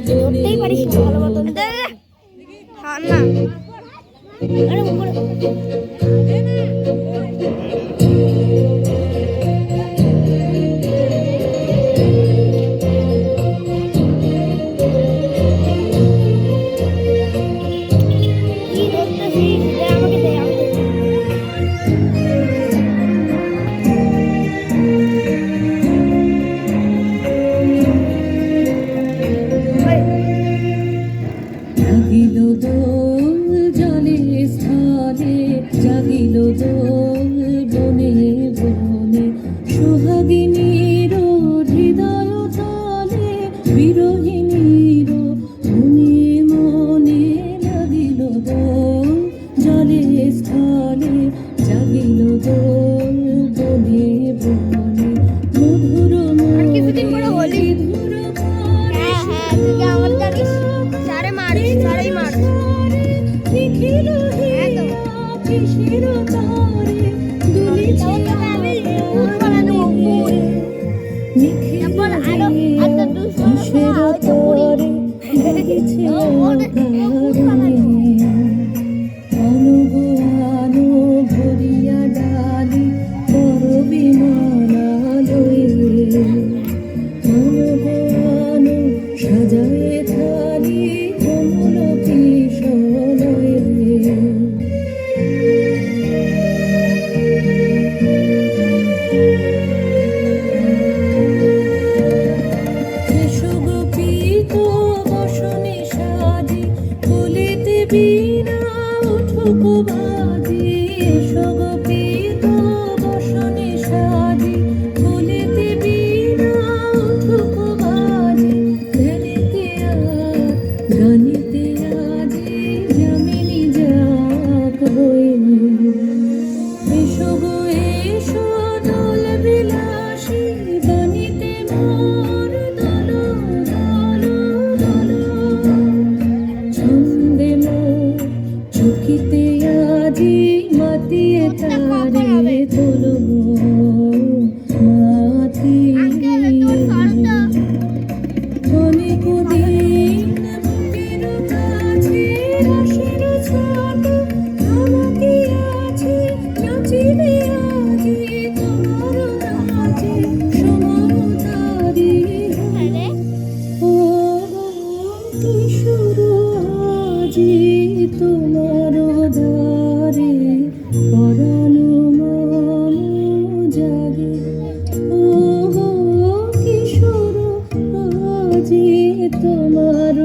ধরতেই পারিস না ভালো মতন হ্যাঁ না আরে উপরে জাগিল দোল বনে বনে সোহাগিনীর হৃদয় তালে বিরহিণীর মনে মনে লাগিল দোল জলে স্থলে জাগিল দোল বনে বনে মধুর কিছুদিন পরে হোলি হ্যাঁ হ্যাঁ তুই আমার জানিস সারে মারিস সারেই মার কিসের তারে দুলিছে ভরিয়া ডালি বড় বিমানালয়ে অনুগানো সাজায় থালি কমল কিশলয়ে বিনা উঠুক বাজি সগপিত বসনে সাজি বলিতে বিনা উঠুক বাজি ধ্যানিতে গানিতে আজি যামিনী যাক হয়ে এসো গো এসো দোল বিলাসী গানিতে মোর দল দল দল ছন্দে চুকিতে আজি মাতিয়ে তারে তুলব মাথি অনেক দিন বুকের কাছে রসের ছোট আমাকে আছে নাচিবে আজি তোমার নাচে সমতারি ও কিশোর আজি তোমার ধারে পরানো মন জাগে ও কিশোর আজি তোমার